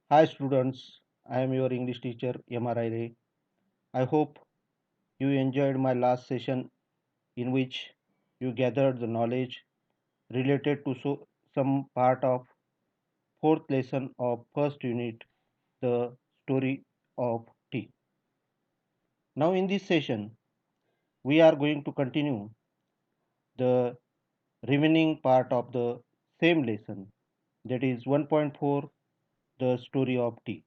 Hi students, I am your English teacher M.R.Ahire. I hope you enjoyed my last session in which you gathered the knowledge related to some part of fourth lesson of first unit, the story of tea. Now in this session, we are going to continue the remaining part of the same lesson, that is 1.4, the story of tea.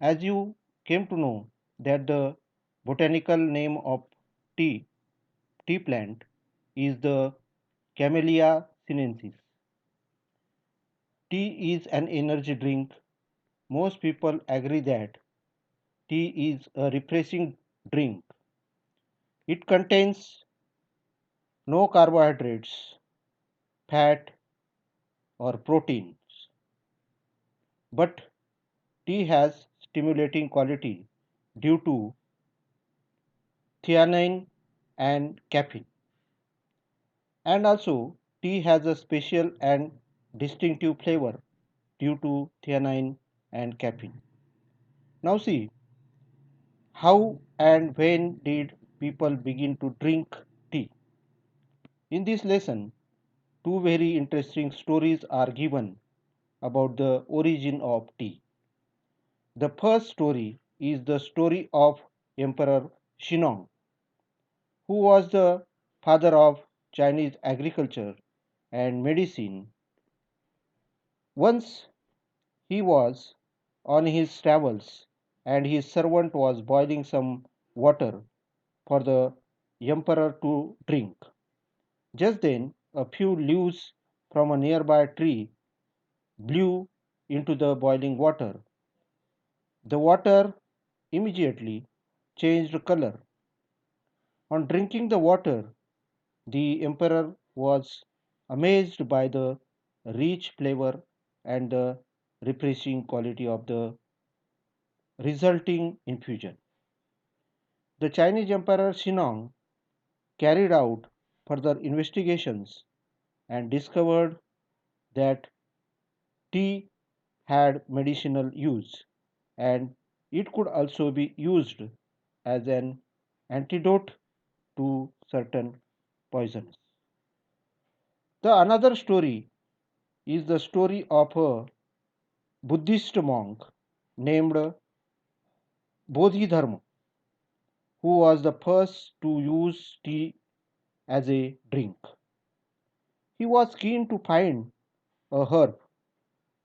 As you came to know that the botanical name of tea tea plant is the Camellia sinensis. Tea is an energy drink. Most people agree that tea is a refreshing drink. It contains no carbohydrates, fat, or proteins, but tea has stimulating quality due to theanine and caffeine. And also, tea has a special and distinctive flavor due to theanine and caffeine. Now, see, how and when did people begin to drink tea? In this lesson, two very interesting stories are given about the origin of tea. The first story is the story of Emperor Shennong, who was the father of Chinese agriculture and medicine. Once he was on his travels and his servant was boiling some water for the emperor to drink. Just then, a few leaves from a nearby tree blew into the boiling water. The water immediately changed color. On drinking the water, the emperor was amazed by the rich flavor and the refreshing quality of the resulting infusion. The Chinese Emperor Xinong carried out further investigations and discovered that tea had medicinal use and it could also be used as an antidote to certain poisons. The another story is the story of a Buddhist monk named Bodhidharma, who was the first to use tea as a drink. He was keen to find a herb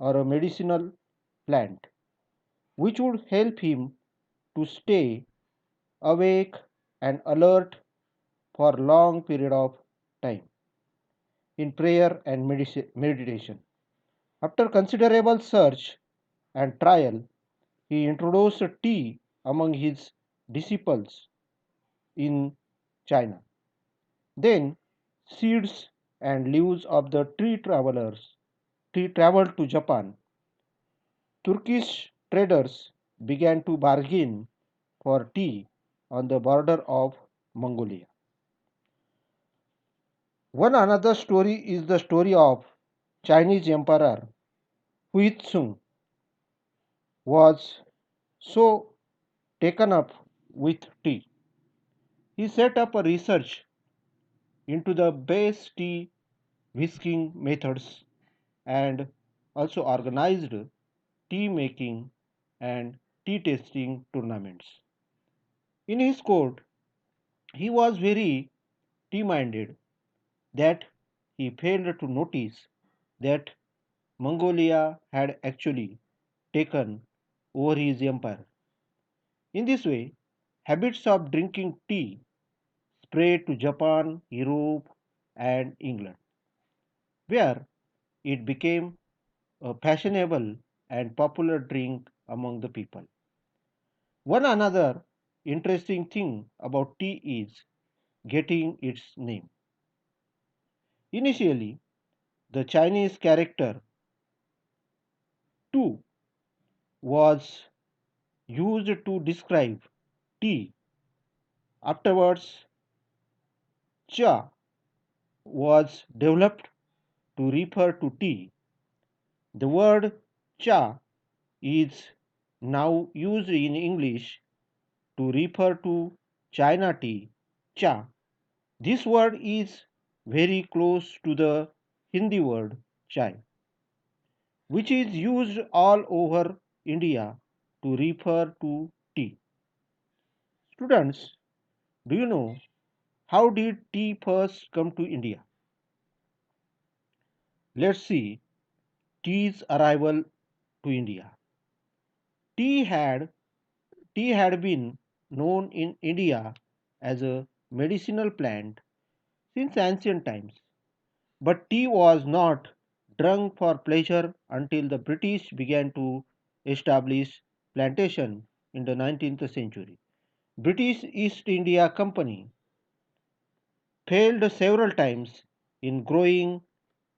or a medicinal plant which would help him to stay awake and alert for long period of time in prayer and meditation. After considerable search and trial, he introduced tea among his disciples in China. Then seeds and leaves of the tree traveled to Japan. Turkish traders began to bargain for tea on the border of Mongolia. One another story is the story of Chinese Emperor Huizong was so taken up with tea. He set up a research into the best tea whisking methods and also organized tea making and tea tasting tournaments. In his court, he was very tea minded that he failed to notice that Mongolia had actually taken over his empire. In this way, habits of drinking tea spread to Japan, Europe, and England, where it became a fashionable and popular drink among the people. One another interesting thing about tea is getting its name. Initially, the Chinese character tu was used to describe tea. Afterwards, cha was developed to refer to tea. The word cha is now used in English to refer to China tea, cha. This word is very close to the Hindi word chai, which is used all over India to refer to tea. Students, do you know how did tea first come to India? Let's see tea's arrival to India. Tea had tea had been known in India as a medicinal plant since ancient times, but tea was not drunk for pleasure until the British began to establish plantation in the 19th century. British East India Company failed several times in growing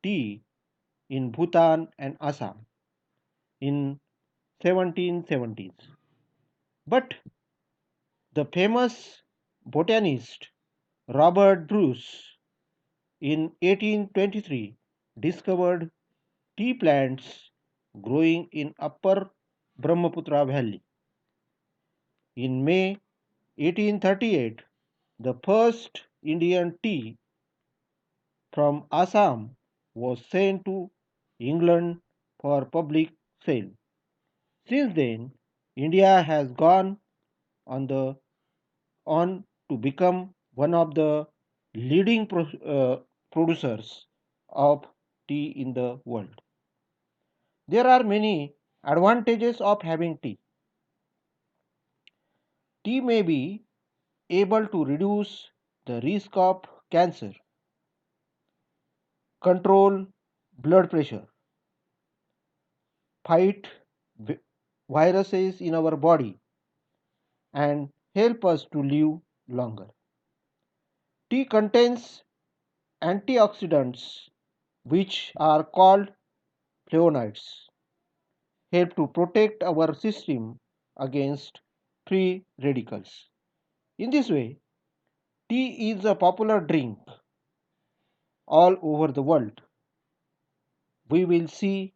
tea in Bhutan and Assam in 1770s. But the famous botanist Robert Bruce in 1823 discovered tea plants growing in upper Brahmaputra valley. In May 1838, the first Indian tea from Assam was sent to England for public sale. Since then, India has gone on the on to become one of the leading producers of tea in the world. There are many advantages of having tea. Tea may be able to reduce the risk of cancer, control blood pressure, fight viruses in our body, and help us to live longer. Tea contains antioxidants, which are called flavonoids, help to protect our system against free radicals. In this way, tea is a popular drink all over the world. We will see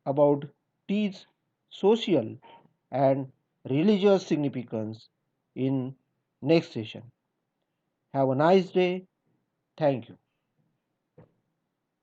about tea's social and religious significance in next session. Have a nice day. Thank you.